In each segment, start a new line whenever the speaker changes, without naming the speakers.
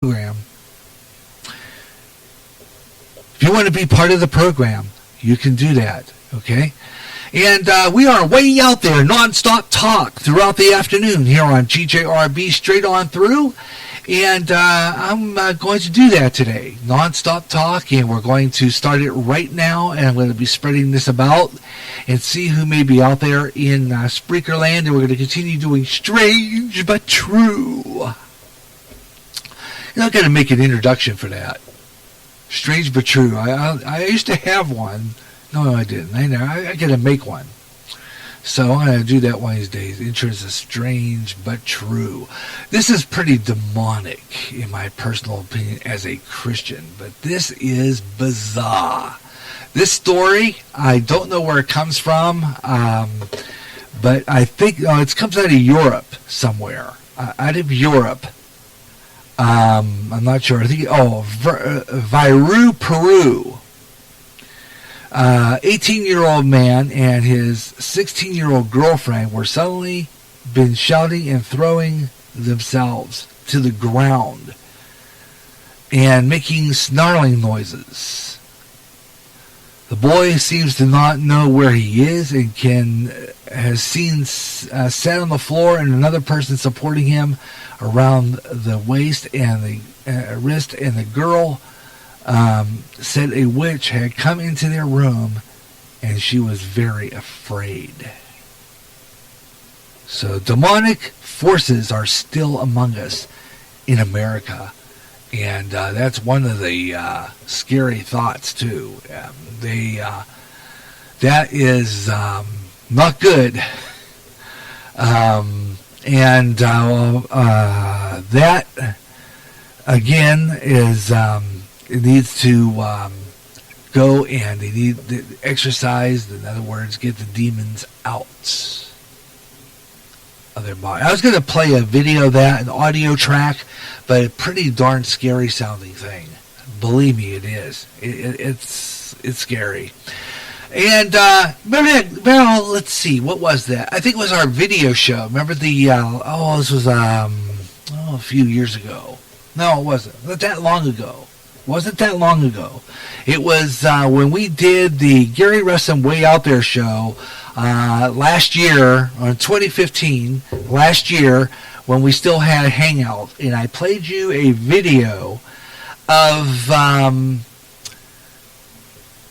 program. If you want to be part of the program, you can do that, okay? And we are way out there, non-stop talk throughout the afternoon here on GJRB straight on through. And I'm going to do that today, non-stop talk, and we're going to start it right now, and I'm going to be spreading this about and see who may be out there in Spreaker land, and we're going to continue doing strange but true. You're not going to make an introduction for that. Strange but true. I used to have one. No, I didn't. I got to make one. So I'm going to do that one of these days. Intros is strange but true. This is pretty demonic, in my personal opinion, as a Christian. But this is bizarre. This story, I don't know where it comes from, but I think it comes out of Europe somewhere. Out of Europe. I'm not sure. I think, Viru, Peru. 18-year-old man and his 16-year-old girlfriend were suddenly been shouting and throwing themselves to the ground and making snarling noises. The boy seems to not know where he is and has seen sat on the floor and another person supporting him around the waist and the wrist, and the girl said a witch had come into their room and she was very afraid. So demonic forces are still among us in America, and that's one of the scary thoughts too. That is not good. That again is it needs to go, and they need to exercise. In other words, get the demons out of their body. I was going to play a video of that, an audio track, but a pretty darn scary sounding thing. Believe me, it is. It's scary. And let's see, what was that? I think it was our video show. Remember the this was a few years ago. No, it wasn't. Not that long ago. Wasn't that long ago. It was when we did the Gary Russin Way Out There show last year, or 2015, last year, when we still had a hangout. And I played you a video of,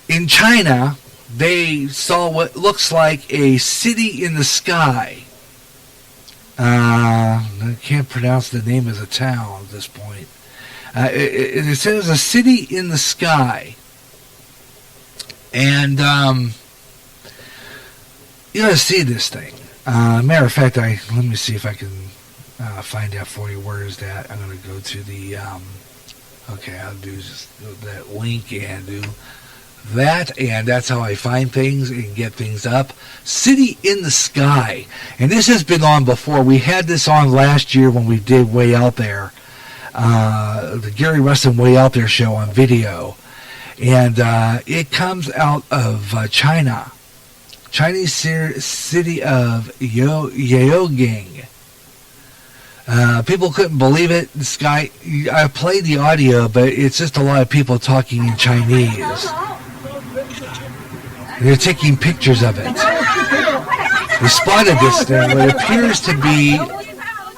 in China, they saw what looks like a city in the sky. I can't pronounce the name of the town at this point. It says a city in the sky. And you got to see this thing. Matter of fact, let me see if I can find out for you. Where is that? I'm going to go to the I'll do just that link and do that, and that's how I find things and get things up. City in the Sky. And this has been on before. We had this on last year when we did Way Out There. The Gary Russin Way Out There show on video. And it comes out of China. Chinese city of Yaogang. People couldn't believe it. This guy, I played the audio, but it's just a lot of people talking in Chinese. They're taking pictures of it. They spotted this thing. What appears to be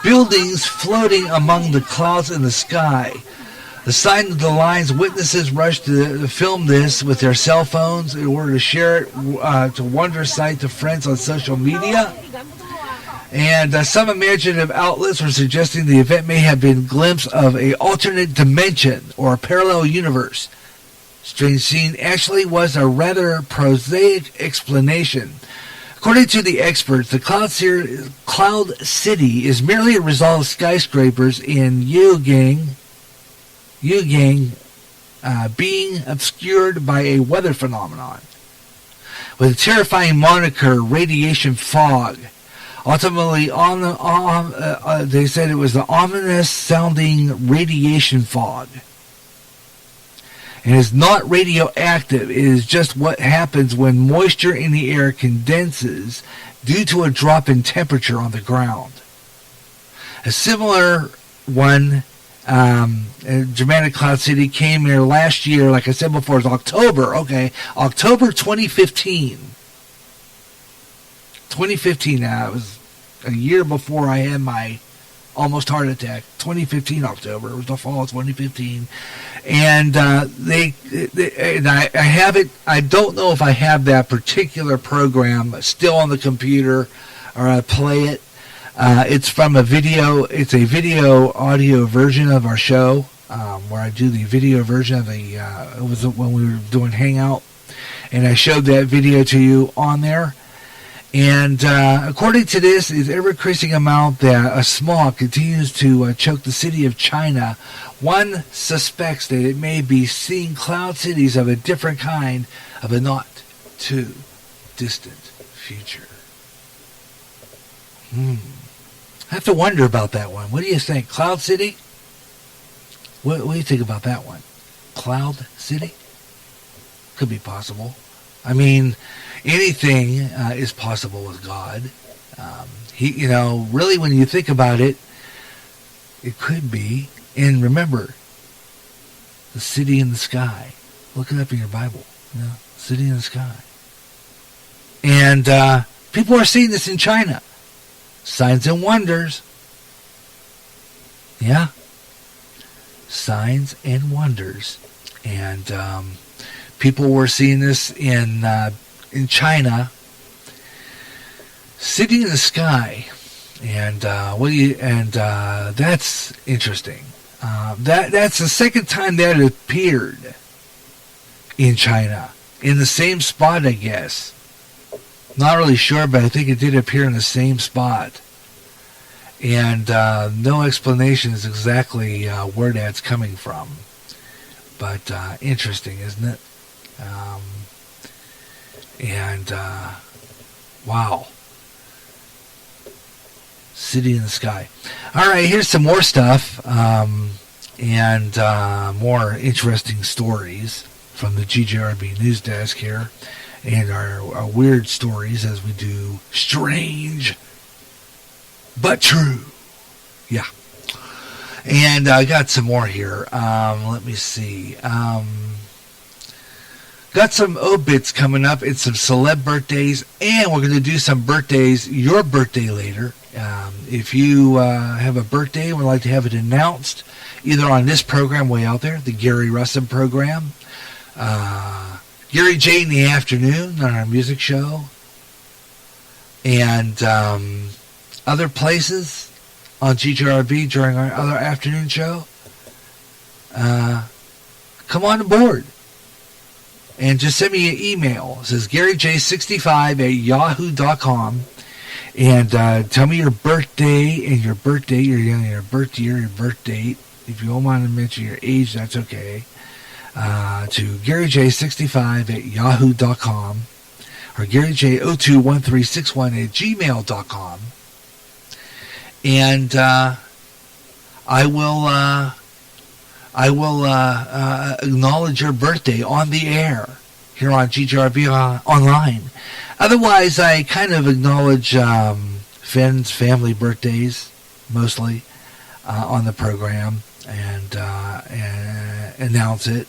buildings floating among the clouds in the sky. The sign of the lines, witnesses rushed to film this with their cell phones in order to share it to wonder sight to friends on social media. And some imaginative outlets were suggesting the event may have been a glimpse of an alternate dimension or a parallel universe. Strange scene actually was a rather prosaic explanation. According to the experts, the Cloud City is merely a result of skyscrapers in Yaogang being obscured by a weather phenomenon with a terrifying moniker, radiation fog. Ultimately, they said it was the ominous-sounding radiation fog. And it's not radioactive. It is just what happens when moisture in the air condenses due to a drop in temperature on the ground. A similar one Germanic Cloud City came here last year, like I said before, it was October. Okay, October 2015. 2015. It was a year before I had my almost heart attack. 2015 October. It was the fall of 2015, and and I have it. I don't know if I have that particular program still on the computer, or I play it. It's from a video. It's a video audio version of our show, where I do the video version of it was when we were doing Hangout, and I showed that video to you on there. And according to this, is ever-increasing amount that a smog continues to choke the city of China. One suspects that it may be seeing cloud cities of a different kind of a not too distant future. I have to wonder about that one. What do you think? Cloud City? What do you think about that one? Cloud City? Could be possible. I mean, anything is possible with God. Really, when you think about it, it could be. And remember, the city in the sky. Look it up in your Bible. City in the sky. And people are seeing this in China. Signs and wonders. Yeah. Signs and wonders. And people were seeing this in China. City in the sky. And that's interesting. That's the second time that it appeared in China. In the same spot, I guess. Not really sure, but I think it did appear in the same spot. And no explanation is exactly where that's coming from. But interesting, isn't it? Wow. City in the sky. All right, here's some more stuff and more interesting stories from the GJRB News Desk here. And our weird stories as we do strange but true. Yeah. And I got some more here. Let me see. Got some obits coming up and some celeb birthdays. And we're going to do some birthdays, your birthday later. If you have a birthday and would like to have it announced, either on this program way out there, the Gary Russin program, Gary J in the afternoon on our music show, and other places on GJRB during our other afternoon show, come on board and just send me an email. It says GaryJ65@yahoo.com, and tell me your birthday and your birth year, your birth date. If you don't want to mention your age, that's okay. To GaryJ65@yahoo.com or GaryJ021361@gmail.com, and I will acknowledge your birthday on the air here on GJRB online. Otherwise, I kind of acknowledge friends, family birthdays mostly on the program and announce it.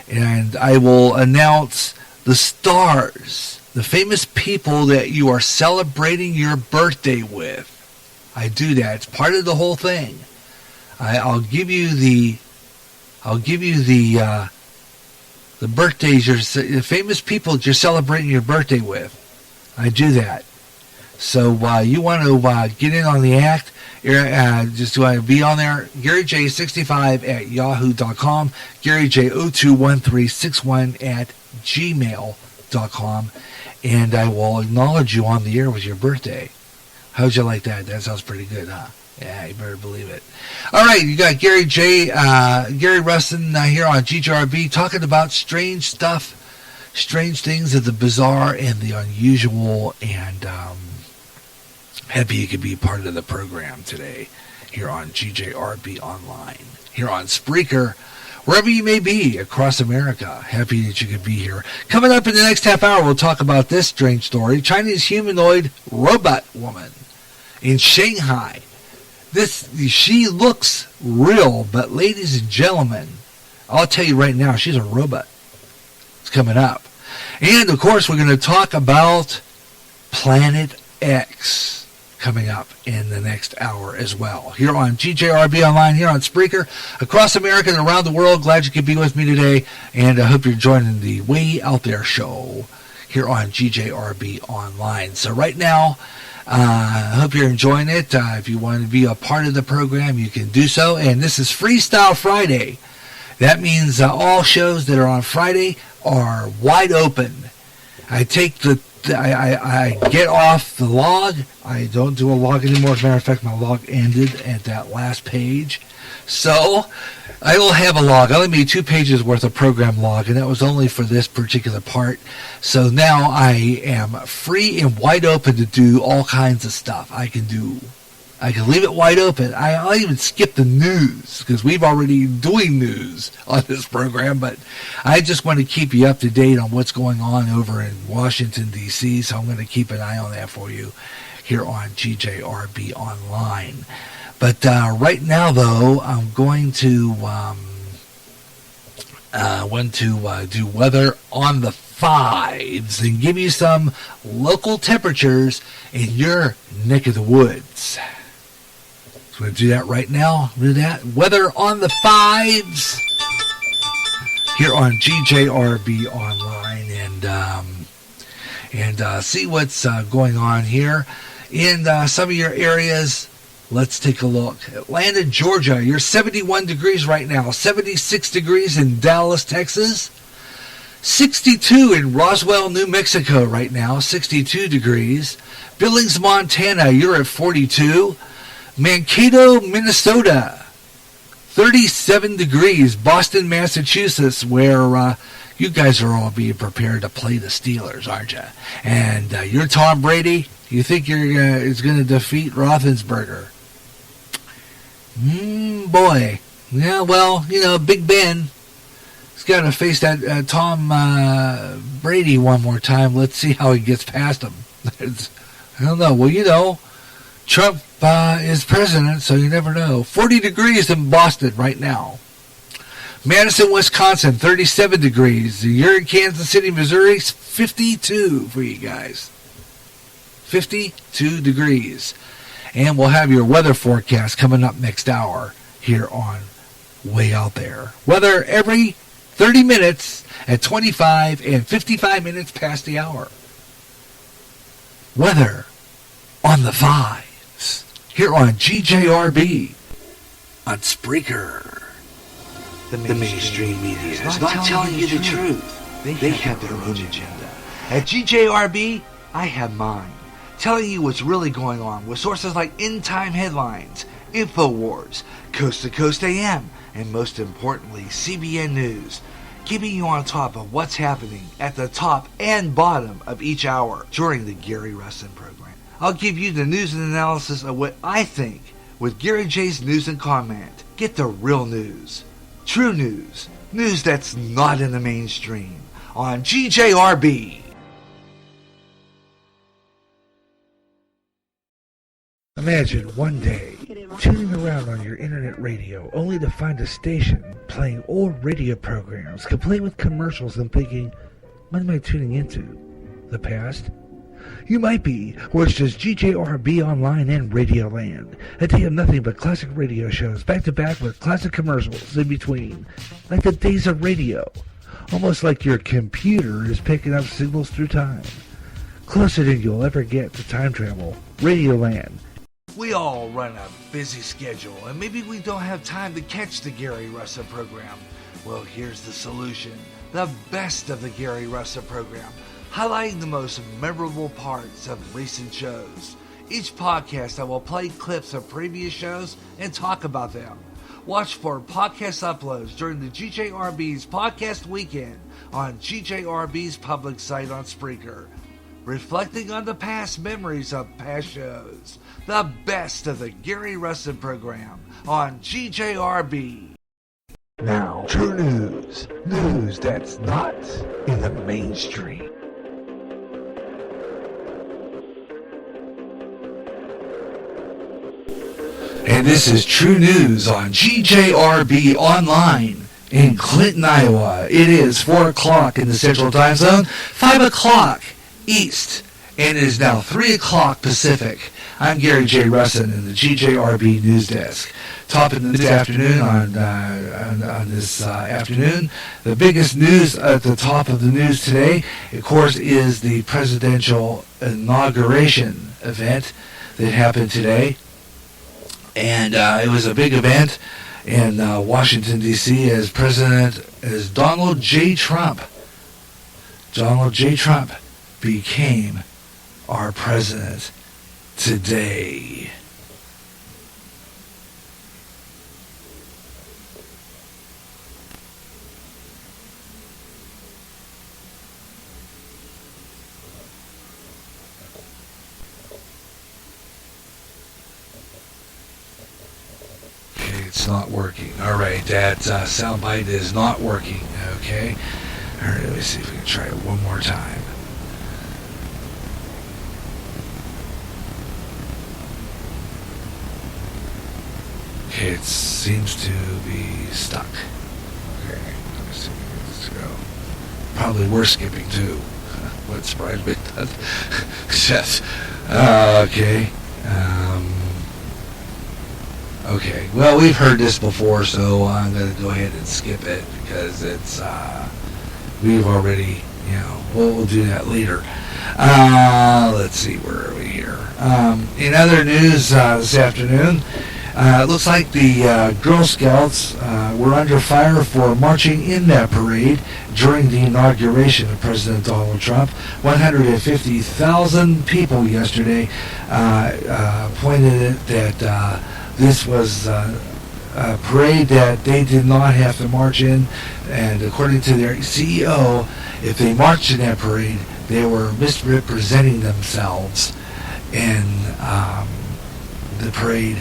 And I will announce the stars, the famous people that you are celebrating your birthday with. I do that. It's part of the whole thing. I'll give you the birthdays, the famous people you're celebrating your birthday with. I do that. So you want to get in on the act, just want to be on there, GaryJ65@yahoo.com, GaryJ021361@gmail.com, and I will acknowledge you on the air with your birthday. How'd you like that? That sounds pretty good, huh? Yeah, you better believe it. All right, you got Gary Russin here on GJRB talking about strange stuff, strange things of the bizarre and the unusual, and happy you could be part of the program today here on GJRB Online, here on Spreaker, wherever you may be across America. Happy that you could be here. Coming up in the next half hour, we'll talk about this strange story. Chinese humanoid robot woman in Shanghai She looks real, but ladies and gentlemen, I'll tell you right now, she's a robot. It's coming up. And, of course, we're going to talk about Planet X coming up in the next hour as well. Here on GJRB Online, here on Spreaker, across America and around the world. Glad you could be with me today, and I hope you're joining the Way Out There show here on GJRB Online. So right now, I hope you're enjoying it. If you want to be a part of the program, you can do so. And this is Freestyle Friday. That means all shows that are on Friday are wide open. I get off the log. I don't do a log anymore. As a matter of fact, my log ended at that last page. So I will have a log. I only made 2 pages worth of program log, and that was only for this particular part. So now I am free and wide open to do all kinds of stuff. I can leave it wide open. I'll even skip the news because we've already doing news on this program, but I just want to keep you up to date on what's going on over in Washington, D.C., so I'm going to keep an eye on that for you here on GJRB Online. But right now, though, I'm going to do weather on the 5s and give you some local temperatures in your neck of the woods. So we're going to do that right now. Do that. Weather on the 5s here on GJRB Online, and see what's going on here in some of your areas. Let's take a look. Atlanta, Georgia, you're 71 degrees right now. 76 degrees in Dallas, Texas. 62 in Roswell, New Mexico right now. 62 degrees. Billings, Montana, you're at 42. Mankato, Minnesota, 37 degrees. Boston, Massachusetts, where you guys are all being prepared to play the Steelers, aren't you? And you're Tom Brady. You think is going to defeat Roethlisberger? Boy. Yeah, well, Big Ben has got to face that Tom Brady one more time. Let's see how he gets past him. I don't know. Well, Trump is president, so you never know. 40 degrees in Boston right now. Madison, Wisconsin, 37 degrees. You're in Kansas City, Missouri, 52 for you guys. 52 degrees. And we'll have your weather forecast coming up next hour here on Way Out There. Weather every 30 minutes at 25 and 55 minutes past the hour. Weather on the 5s here on GJRB on Spreaker. The mainstream media is not telling you the truth. They have their own agenda. At GJRB, I have mine. Telling you what's really going on with sources like End Time Headlines, InfoWars, Coast to Coast AM, and most importantly, CBN News. Keeping you on top of what's happening at the top and bottom of each hour during the Gary Rustin program. I'll give you the news and analysis of what I think with Gary J's News and Comment. Get the real news. True news. News that's not in the mainstream. On GJRB. Imagine one day tuning around on your internet radio only to find a station playing old radio programs complete with commercials and thinking, what am I tuning into? The past? You might be, or it's just GJRB Online and Radioland. A day of nothing but classic radio shows back to back with classic commercials in between, like the days of radio. Almost like your computer is picking up signals through time. Closer than you'll ever get to time travel. Radioland. We all run a busy schedule, and maybe we don't have time to catch the Gary Rustin program. Well, here's the solution. The best of the Gary Rustin program, highlighting the most memorable parts of recent shows. Each podcast I will play clips of previous shows and talk about them. Watch for podcast uploads during the GJRB's Podcast Weekend on GJRB's public site on Spreaker. Reflecting on the past memories of past shows. The best of the Gary Rustin program on GJRB. Now, true news. News that's not in the mainstream. And this is True News on GJRB Online in Clinton, Iowa. It is 4 o'clock in the Central Time Zone, 5 o'clock East, and it is now 3 o'clock Pacific. I'm Gary J. Russin in the GJRB News Desk. Top of this afternoon on this afternoon, the biggest news at the top of the news today, of course, is the presidential inauguration event that happened today. And it was a big event in Washington, D.C. as Donald J. Trump. Donald J. Trump became our president today. It's not working. All right, that soundbite is not working. Okay. All right, let me see if we can try it one more time. Okay, it seems to be stuck. Okay, let me see. Let's go. Probably we're skipping too. What surprised me? Yes. Okay. Okay, well, we've heard this before, so I'm going to go ahead and skip it because it's, we've already, we'll do that later. Let's see, where are we here? In other news this afternoon, it looks like the Girl Scouts were under fire for marching in that parade during the inauguration of President Donald Trump. 150,000 people yesterday pointed it that this was a parade that they did not have to march in, and according to their CEO, if they marched in that parade, they were misrepresenting themselves in the parade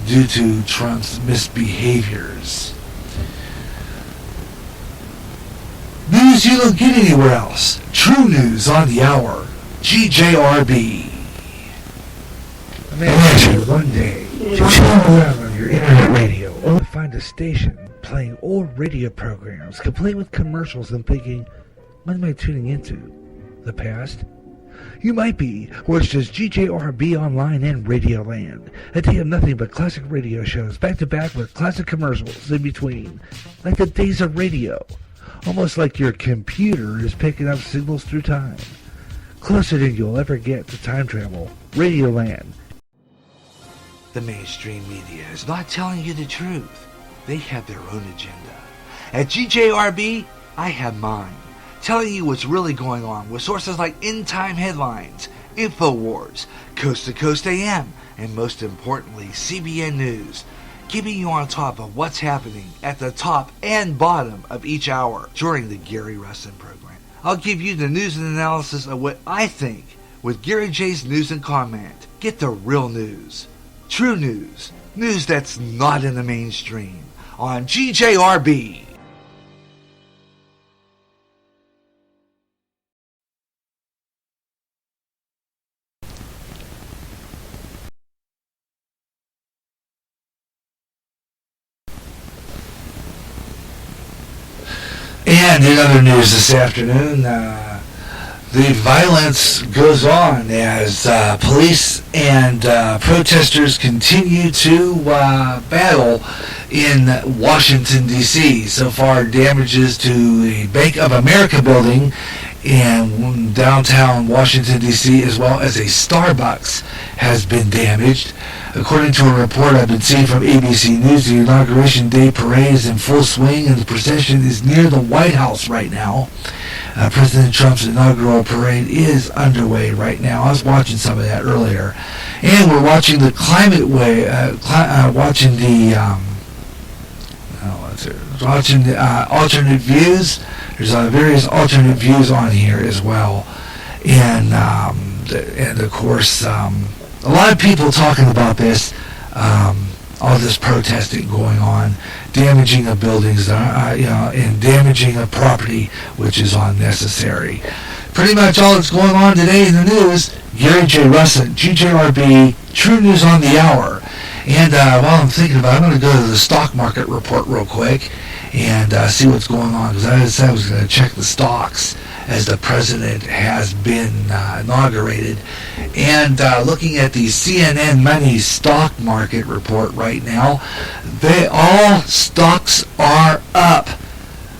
due to Trump's misbehaviors. News you don't get anywhere else. True News on the Hour. GJRB. Imagine one day just going around on your internet radio, only find a station playing old radio programs complete with commercials and thinking, what am I tuning into? The past? You might be, or it's just GJRB Online and Radio Land. A day of nothing but classic radio shows back to back with classic commercials in between, like the days of radio. Almost like your computer is picking up signals through time. Closer than you'll ever get to time travel. Radio Land. The mainstream media is not telling you the truth. They have their own agenda. At GJRB, I have mine, telling you what's really going on with sources like End Time Headlines, InfoWars, Coast to Coast AM, and most importantly, CBN News, keeping you on top of what's happening at the top and bottom of each hour during the Gary Russin program. I'll give you the news and analysis of what I think with Gary J's News and Comment. Get the real news. True news. News that's not in the mainstream. On GJRB. And in other news this afternoon, the violence goes on as police and protesters continue to battle in Washington, D.C. So far, damages to the Bank of America building in downtown Washington, D.C., as well as a Starbucks has been damaged. According to a report I've been seeing from ABC News, the Inauguration Day parade is in full swing and the procession is near the White House right now. President Trump's inaugural parade is underway right now. I was watching some of that earlier. And we're watching the alternate views. There's various alternate views on here as well. And of course, a lot of people talking about this, all this protesting going on, damaging of buildings, and damaging of property, which is unnecessary. Pretty much all that's going on today in the news. Gary J. Russin, GJRB, True News on the Hour. And while I'm thinking about it, I'm going to go to the stock market report real quick and see what's going on, because I said I was going to check the stocks as the president has been inaugurated. And looking at the CNN Money stock market report right now, all stocks are up.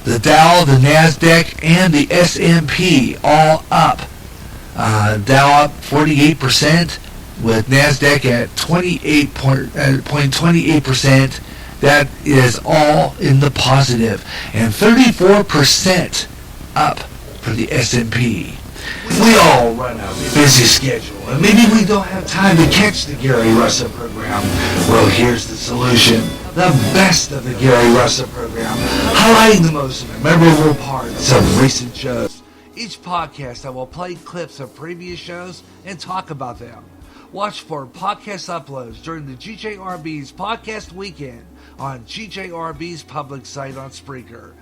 The Dow, the NASDAQ, and the S&P all up. Dow up 48%, with NASDAQ at 28.28%. That is all in the positive. And 34% up for the S&P. We all run a busy schedule, and maybe we don't have time to catch the Gary Russell program. Well, here's the solution. The best of the Gary Russell program, highlighting the most memorable parts of recent shows. Each podcast, I will play clips of previous shows and talk about them. Watch for podcast uploads during the GJRB's podcast weekend on GJRB's public site on Spreaker,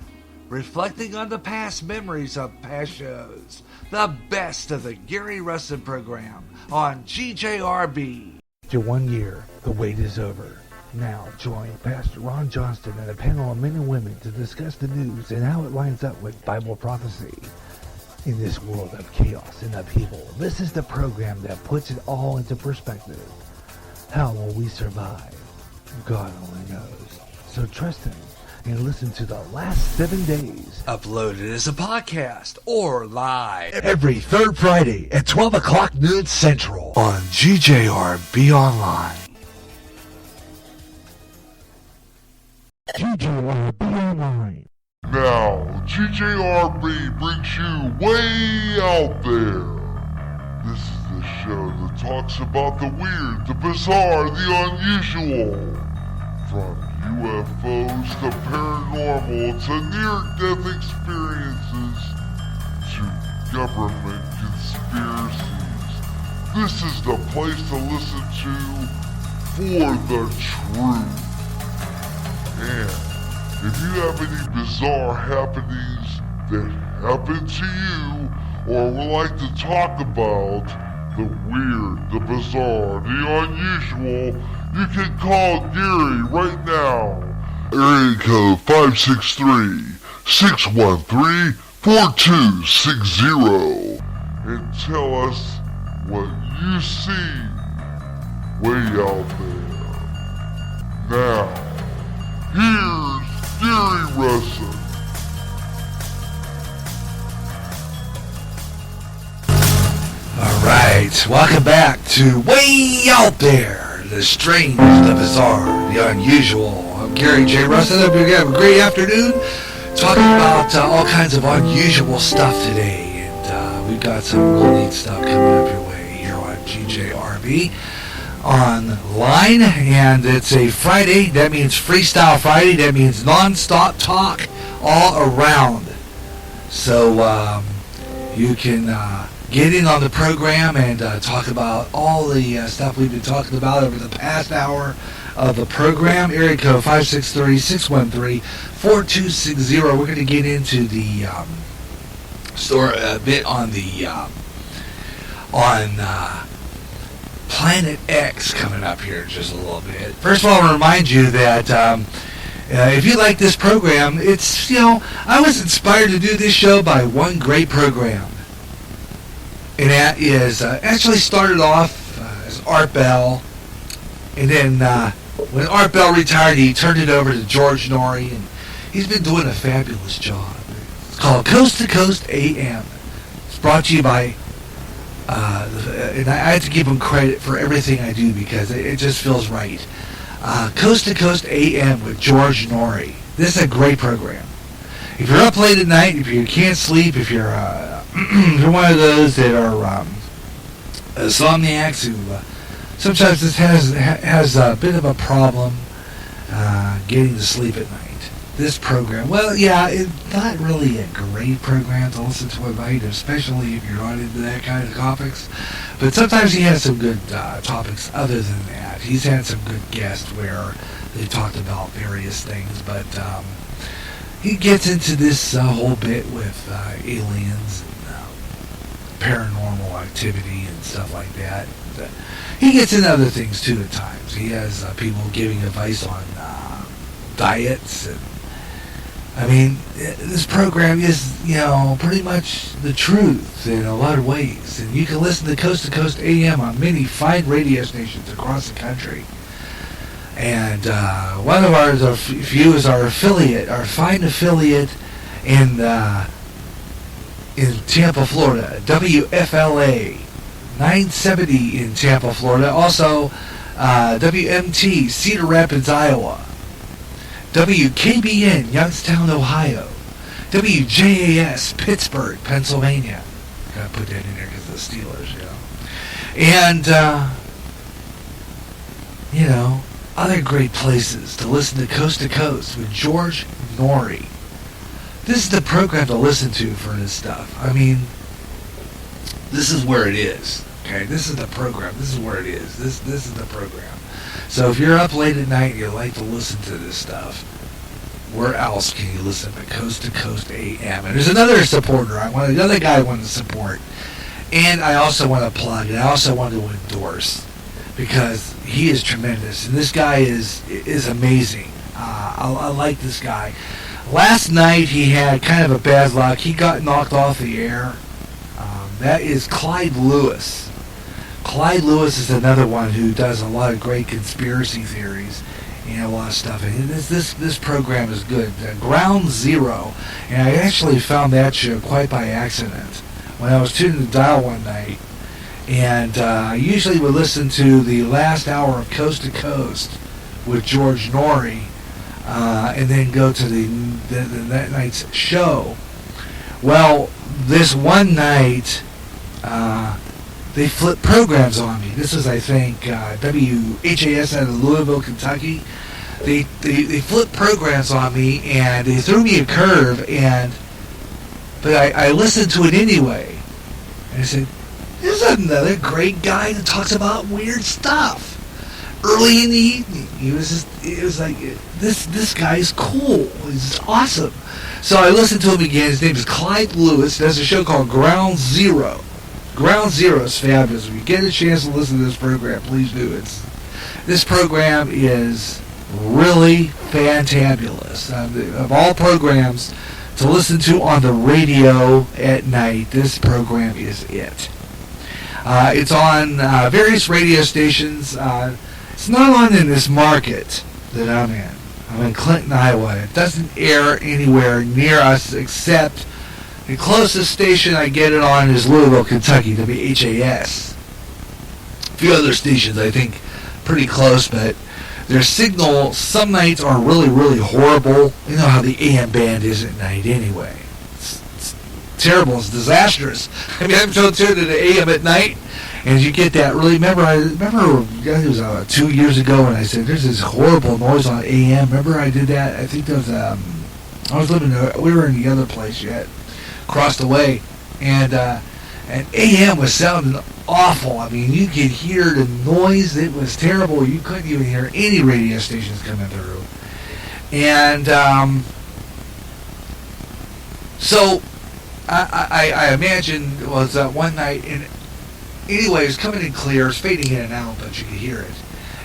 reflecting on the past memories of past shows. The best of the Gary Russell program on GJRB. After 1 year, the wait is over. Now join Pastor Ron Johnston and a panel of men and women to discuss the news and how it lines up with Bible prophecy. In this world of chaos and upheaval, this is the program that puts it all into perspective. How will we survive? God only knows. So trust Him and listen to the last 7 days. Uploaded as a podcast or live every third Friday at 12 o'clock noon Central on GJRB Online. GJRB Online.
Now, GJRB brings you Way Out There. This is the show that talks about the weird, the bizarre, the unusual. From UFOs to paranormal to near-death experiences to government conspiracies. This is the place to listen to for the truth. And if you have any bizarre happenings that happen to you, or would like to talk about the weird, the bizarre, the unusual, you can call Gary right now. Area code 563-613-4260. And tell us what you see way out there. Now, here's Gary Russell.
Alright, welcome back to Way Out There. The strange, the bizarre, the unusual. I'm Gary J. Russell. I hope you have a great afternoon. Talking about all kinds of unusual stuff today. And we've got some real neat stuff coming up your way here on GJRB Online. And it's a Friday. That means Freestyle Friday. That means non-stop talk all around. So you can get in on the program and talk about all the stuff we've been talking about over the past hour of the program. Area code 563-613-4260. We're going to get into the story a bit on the Planet X coming up here in just a little bit. First of all, I want to remind you that if you like this program, it's, I was inspired to do this show by one great program. And that is, actually started off as Art Bell. And then when Art Bell retired, he turned it over to George Norrie. And he's been doing a fabulous job. It's called Coast to Coast AM. It's brought to you by, and I have to give him credit for everything I do because it just feels right. Coast to Coast AM with George Norrie. This is a great program. If you're up late at night, if you can't sleep, if you're you're one of those that are insomniacs who sometimes just has a bit of a problem getting to sleep at night. This program, well, yeah, it's not really a great program to listen to at night, especially if you're not into that kind of topics. But sometimes he has some good topics other than that. He's had some good guests where they talked about various things, but he gets into this whole bit with aliens paranormal activity and stuff like that. He gets into other things too at times. He has people giving advice on diets, and I mean, this program is, pretty much the truth in a lot of ways. And you can listen to Coast AM on many fine radio stations across the country. And one of ours, a few, is our affiliate, our fine affiliate in Tampa, Florida, WFLA 970 in Tampa, Florida. Also, WMT, Cedar Rapids, Iowa. WKBN, Youngstown, Ohio. WJAS, Pittsburgh, Pennsylvania. Gotta put that in there because of the Steelers, And, other great places to listen to Coast with George Norrie. This is the program to listen to for this stuff. I mean, this is where it is. Okay, this is the program. This is where it is. This is the program. So if you're up late at night and you like to listen to this stuff, where else can you listen to Coast AM? And there's another supporter. Another guy I want to support. And I also want to plug, and I also want to endorse, because he is tremendous. And this guy is amazing. I like this guy. Last night he had kind of a bad luck. He got knocked off the air. That is Clyde Lewis. Clyde Lewis is another one who does a lot of great conspiracy theories and a lot of stuff. And this program is good. Ground Zero. And I actually found that show quite by accident when I was tuning the dial one night. And I usually would listen to the last hour of Coast with George Norrie, and then go to that night's show. Well, this one night, they flipped programs on me. This was, I think, WHAS out of Louisville, Kentucky. They flipped programs on me, and they threw me a curve, but I listened to it anyway. And I said, "There's another great guy that talks about weird stuff." Early in the evening, it was like, this guy's cool. He's awesome. So I listened to him again. His name is Clyde Lewis. He has a show called Ground Zero. Ground Zero is fabulous. If you get a chance to listen to this program, please do. This program is really fantabulous. Of all programs to listen to on the radio at night, this program is it. It's on various radio stations. It's not on in this market that I'm in. I'm in Clinton, Iowa. It doesn't air anywhere near us except the closest station I get it on is Louisville, Kentucky, WHAS. A few other stations, I think, pretty close, but their signal some nights are really, really horrible. You know how the AM band is at night anyway. It's terrible. It's disastrous. I mean, I'm so tuned to the AM at night, and you get that really. Remember it was 2 years ago when I said there's this horrible noise on AM. Remember I did that? I think there was we were in the other place yet, across the way, and AM was sounding awful. I mean, you could hear the noise. It was terrible. You couldn't even hear any radio stations coming through. And so I imagine it was one night, and anyway, it was coming in clear. It was fading in and out, but you could hear it.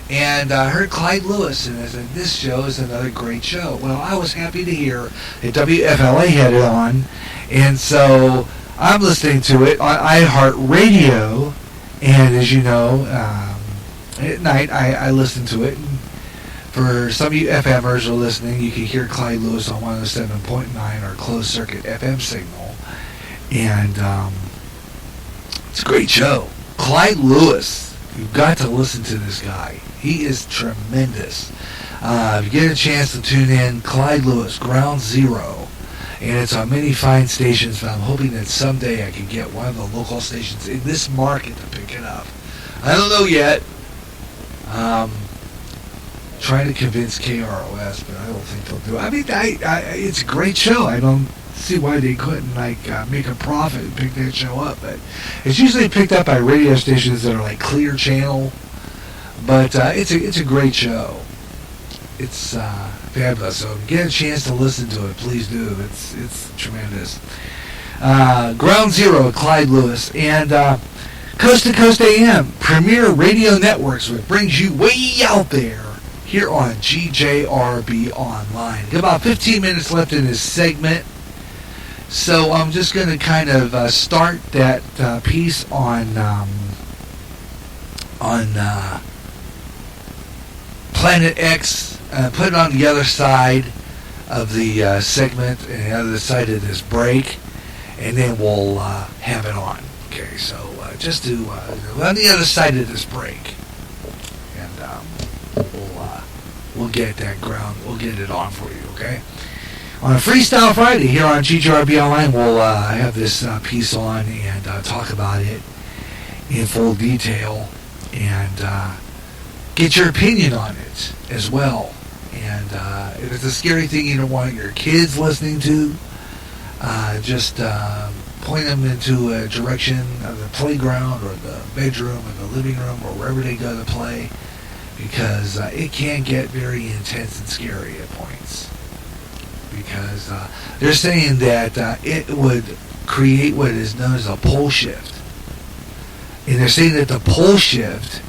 And I heard Clyde Lewis, and I said, this show is another great show. Well, I was happy to hear that WFLA had it on, and so I'm listening to it on iHeartRadio, and as you know, at night I listen to it. And for some of you FMers who are listening, you can hear Clyde Lewis on 107.9 or closed circuit FM signal, and it's a great show. Clyde Lewis, you've got to listen to this guy. He is tremendous. If you get a chance to tune in, Clyde Lewis, Ground Zero. And it's on many fine stations, but I'm hoping that someday I can get one of the local stations in this market to pick it up. I don't know yet. Trying to convince KROS, but I don't think they'll do it. I mean, it's a great show. I don't see why they couldn't make a profit and pick that show up. But it's usually picked up by radio stations that are like Clear Channel. But it's a great show. It's fabulous. So if you get a chance to listen to it, please do. It's tremendous. Ground Zero, Clyde Lewis, and Coast to Coast AM, Premier Radio Networks, which brings you way out there here on GJRB Online. Got about 15 minutes left in this segment, so I'm just going to kind of start that piece on Planet X, put it on the other side of the segment and the other side of this break, and then we'll have it on. Okay, so just to on the other side of this break, and we'll get that ground, we'll get it on for you. Okay, on a Freestyle Friday here on GGRB Online, we'll have this piece on and talk about it in full detail and get your opinion on it as well. And if it's a scary thing you don't want your kids listening to, just point them into a direction of the playground or the bedroom or the living room or wherever they go to play, because it can get very intense and scary at points. Because they're saying that it would create what is known as a pole shift. And they're saying that the pole shift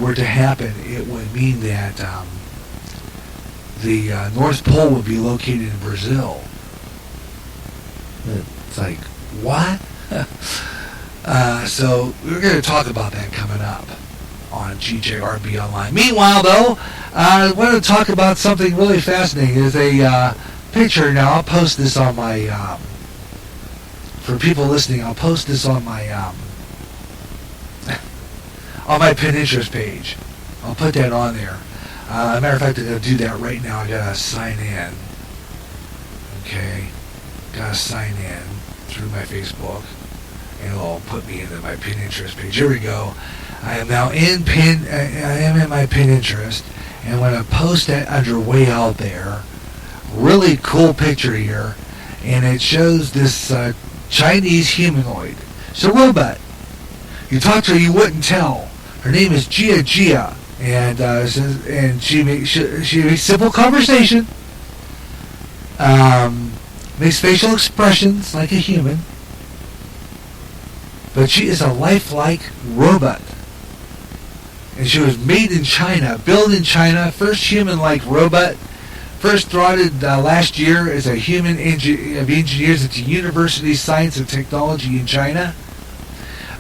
were to happen, it would mean that the North Pole would be located in Brazil. It's like, what? So we're going to talk about that coming up on GJRB Online. Meanwhile, though, I want to talk about something really fascinating. There's a picture now. I'll post this on my, for people listening, I'll post this on my Pinterest page. I'll put that on there. As a matter of fact, I'm going to do that right now. I got to sign in. Okay. Got to sign in through my Facebook. And it'll put me into my Pinterest page. Here we go. I am now in my Pinterest. And I'm going to post that under way out there. Really cool picture here. And it shows this Chinese humanoid. It's a robot. You talk to her, you wouldn't tell. Her name is Gia, and she makes simple conversation, makes facial expressions like a human, but she is a lifelike robot. And she was made in China, built in China, first human-like robot, first started last year as a human of engineers at the University of Science and Technology in China.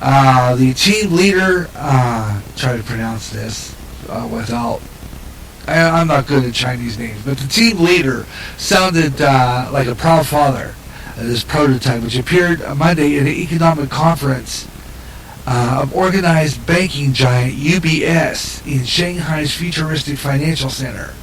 The team leader, try to pronounce this without, I'm not good at Chinese names, but the team leader sounded like a proud father of this prototype, which appeared Monday at an economic conference of organized banking giant UBS in Shanghai's futuristic financial center.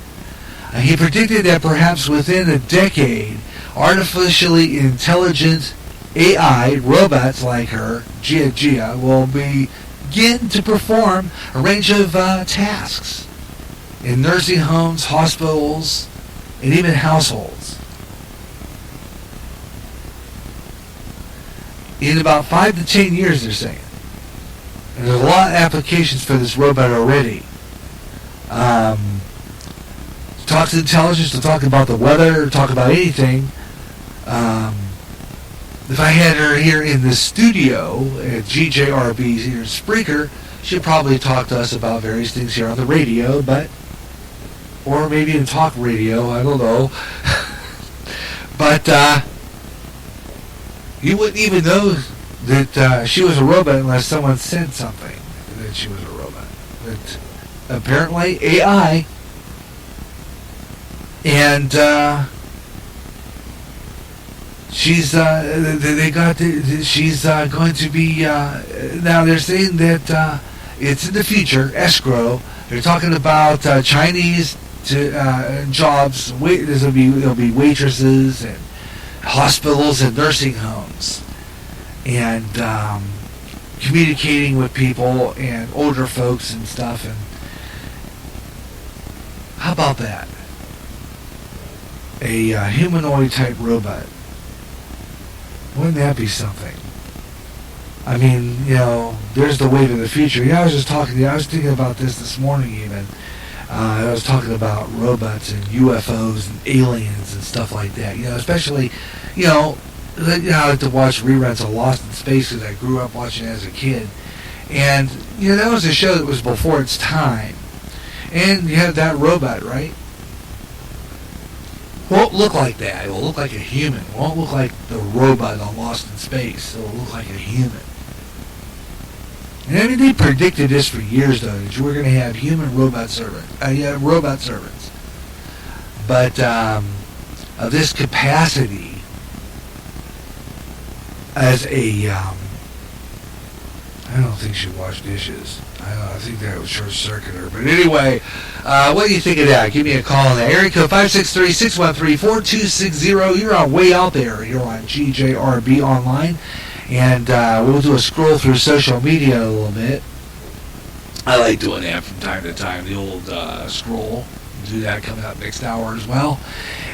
He predicted that perhaps within a decade, artificially intelligent AI robots like her, Gia, will begin to perform a range of tasks in nursing homes, hospitals, and even households. In about 5 to 10 years, they're saying. And there's a lot of applications for this robot already. Talk to intelligence, to talk about the weather, talk about anything. If I had her here in the studio at GJRB here in Spreaker, she'd probably talk to us about various things here on the radio, or maybe in talk radio, I don't know. But you wouldn't even know that she was a robot unless someone said something that she was a robot. But apparently AI, and she's she's going to be now they're saying that it's in the future, escrow. They're talking about Chinese jobs. There'll be waitresses and hospitals and nursing homes, and communicating with people and older folks and stuff. And how about that? A humanoid type robot. Wouldn't that be something? I mean, there's the wave of the future. I was thinking about this morning even. I was talking about robots and UFOs and aliens and stuff like that. Especially, I like to watch reruns of Lost in Space because I grew up watching it as a kid. And, that was a show that was before its time. And you had that robot, right? Won't look like that. It will look like a human. It won't look like the robot on Lost in Space. It will look like a human. And I mean, they predicted this for years, though, that you were going to have human robot servants. Robot servants. But of this capacity as a, I don't think she washed dishes. I think that was short-circuit her. But anyway, what do you think of that? Give me a call on that. Area code 563-613-4260. You're on Way Out There here on GJRB Online. And we'll do a scroll through social media a little bit. I like doing that from time to time, the old scroll. We'll do that coming up next hour as well.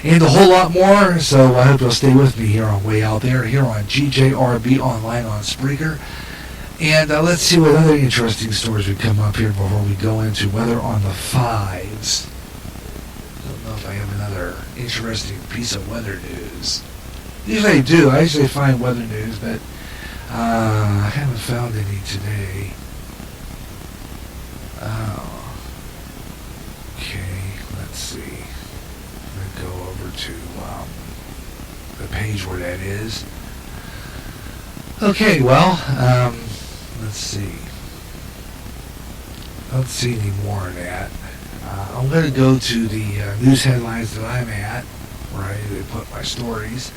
And a whole lot more. So I hope you'll stay with me here on Way Out There, here on GJRB Online on Spreaker. And let's see what other interesting stories would come up here before we go into weather on the fives. I don't know if I have another interesting piece of weather news. Usually I do. I usually find weather news, but I haven't found any today. Oh. Okay, let's see. I'm going to go over to the page where that is. Okay, well, let's see. I don't see any more of that. I'm going to go to the news headlines that I'm at, where I put my stories,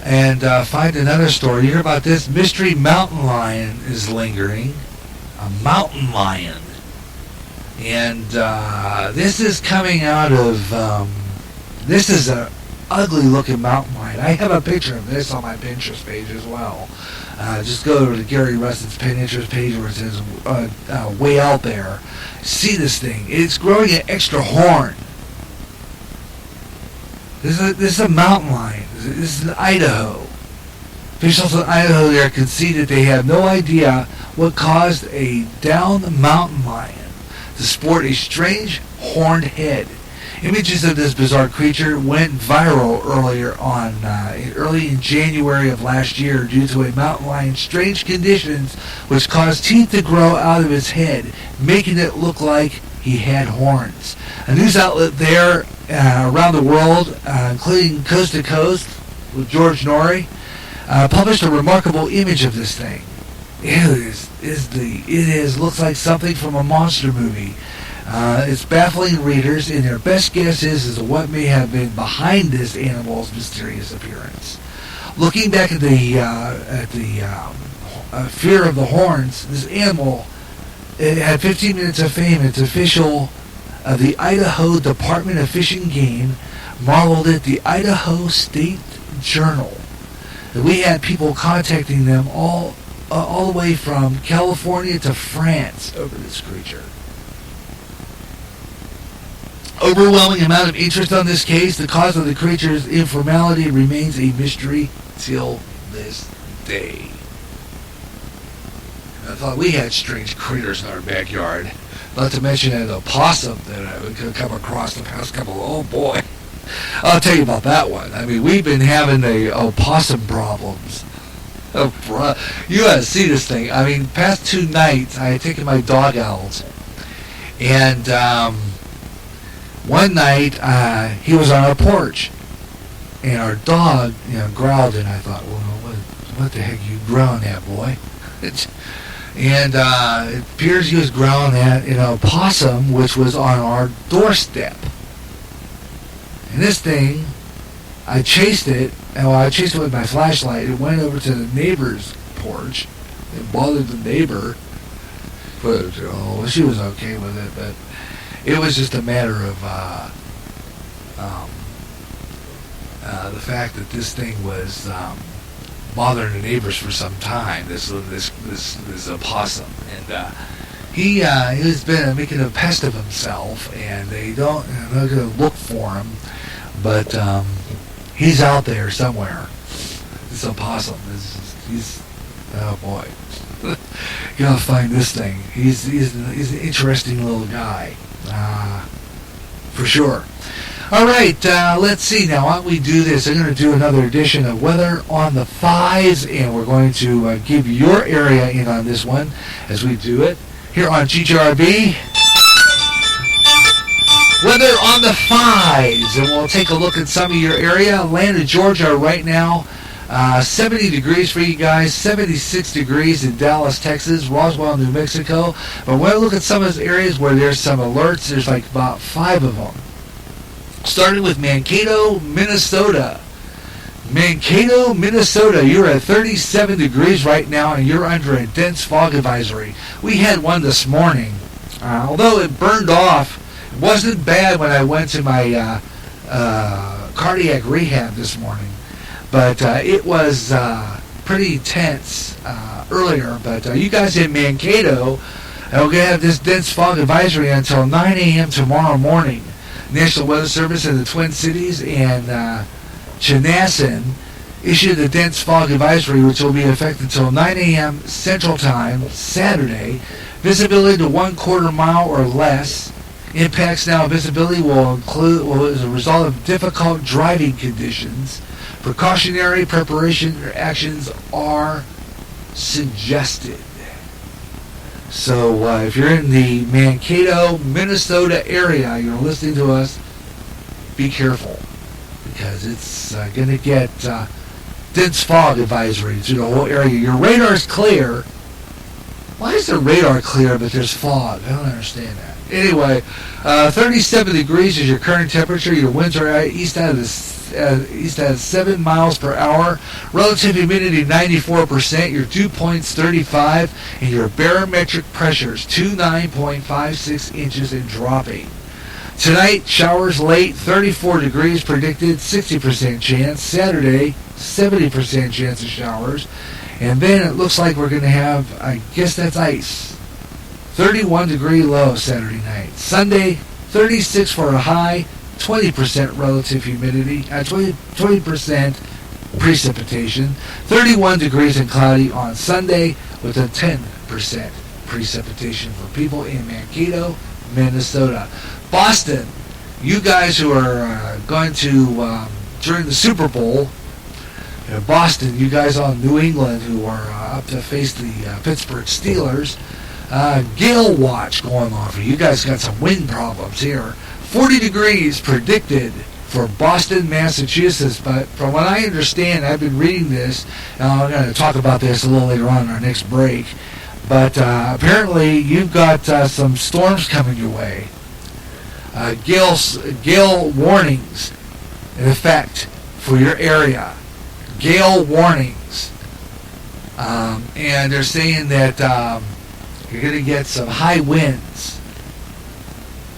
and find another story. You hear about this? Mystery mountain lion is lingering. A mountain lion. And this is coming out of, this is a ugly looking mountain lion. I have a picture of this on my Pinterest page as well. Just go over to Gary Rustin's Pinterest page where it says Way Out There. See this thing. It's growing an extra horn. This is a mountain lion. This is in Idaho. Officials in Idaho there conceded they have no idea what caused a downed mountain lion to sport a strange horned head. Images of this bizarre creature went viral early in January of last year due to a mountain lion's strange conditions which caused teeth to grow out of its head, making it look like he had horns. A news outlet there around the world, including Coast to Coast with George Norrie, published a remarkable image of this thing. It looks like something from a monster movie. It's baffling readers, and their best guess is what may have been behind this animal's mysterious appearance. Looking back at the fear of the horns, this animal, it had 15 minutes of fame. It's official of the Idaho Department of Fish and Game modeled it the Idaho State Journal. We had people contacting them all the way from California to France over this creature. Overwhelming amount of interest on this case. The cause of the creature's informality remains a mystery till this day. I thought we had strange critters in our backyard. Not to mention an opossum that I would come across the past couple. Oh boy, I'll tell you about that one. I mean, we've been having the opossum problems. Oh, you gotta see this thing. I mean, past 2 nights I had taken my dog out, and one night he was on our porch, and our dog, growled, and I thought, well, what the heck are you growling at, boy? And it appears he was growling at an opossum, which was on our doorstep. And this thing, I chased it, and I chased it with my flashlight. It went over to the neighbor's porch. It bothered the neighbor, but she was okay with it. But it was just a matter of the fact that this thing was bothering the neighbors for some time. This opossum, and he has been making a pest of himself, and they're not going to look for him, but he's out there somewhere. This opossum he's oh boy, you gotta find this thing. He's an interesting little guy, for sure. All right, let's see now. Why don't we do this? I'm going to do another edition of Weather on the 5s, and we're going to give your area in on this one as we do it here on GJRB. Weather on the 5s, and we'll take a look at some of your area. Atlanta, Georgia right now, 70 degrees for you guys, 76 degrees in Dallas, Texas, Roswell, New Mexico. But when I look at some of those areas where there's some alerts, there's like about 5 of them. Starting with Mankato, Minnesota. Mankato, Minnesota, you're at 37 degrees right now, and you're under a dense fog advisory. We had one this morning. Although it burned off, it wasn't bad when I went to my cardiac rehab this morning. But it was pretty tense earlier. But you guys in Mankato are going to have this dense fog advisory until 9 a.m. tomorrow morning. National Weather Service in the Twin Cities and Chenason issued a dense fog advisory, which will be in effect until 9 a.m. Central Time, Saturday. Visibility to 1/4 mile or less. Impacts now. Visibility will as a result of difficult driving conditions. Precautionary preparation actions are suggested. So if you're in the Mankato, Minnesota area, you're listening to us, be careful, because it's going to get dense fog advisory through the whole area. Your radar's clear. Why is the radar clear but there's fog? I don't understand that. Anyway, 37 degrees is your current temperature. Your winds are east at 7 miles per hour. Relative humidity 94%. Your dew points 35, and your barometric pressures 29.56 inches and dropping. Tonight, showers late, 34 degrees predicted, 60% chance. Saturday, 70% chance of showers. And then it looks like we're going to have, I guess that's ice. 31 degree low Saturday night. Sunday, 36 for a high, 20% relative humidity, 20% precipitation, 31 degrees and cloudy on Sunday with a 10% precipitation for people in Mankato, Minnesota. Boston, you guys who are going to, during the Super Bowl, Boston, you guys on New England who are up to face the Pittsburgh Steelers, gale watch going on for you. You guys got some wind problems here. 40 degrees predicted for Boston, Massachusetts, but from what I understand, I've been reading this, and I'm going to talk about this a little later on in our next break, but apparently you've got some storms coming your way. Gale warnings in effect for your area. Gale warnings. And they're saying that you're going to get some high winds.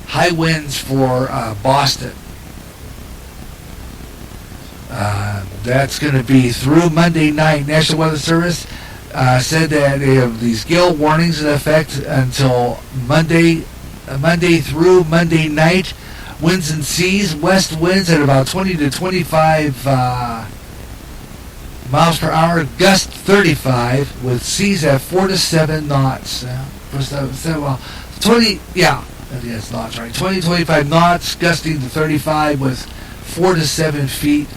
High winds for Boston. That's going to be through Monday night. National Weather Service said that they have these gale warnings in effect until Monday through Monday night. Winds and seas, west winds at about 20 to 25 miles per hour, gust 35, with seas at 4 to 7 knots. 20, yeah, that's knots, right? 20 to 25 knots, gusting to 35 with 4 to 7 feet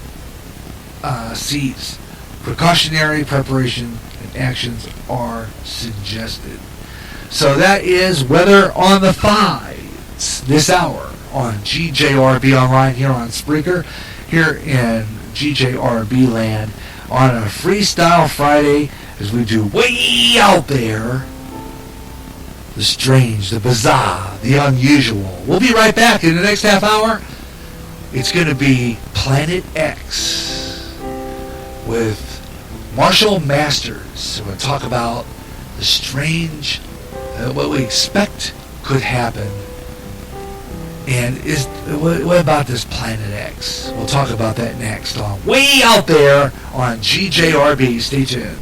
seas. Precautionary preparation and actions are suggested. So that is weather on the 5s this hour on GJRB Online here on Spreaker, here in GJRB land on a Freestyle Friday as we do way out there the strange, the bizarre, the unusual. We'll be right back in the next half hour. It's going to be Planet X with Marshall Masters. We're going to talk about the strange, what we expect could happen. And what about this Planet X? We'll talk about that next on Way Out There on GJRB. Stay tuned.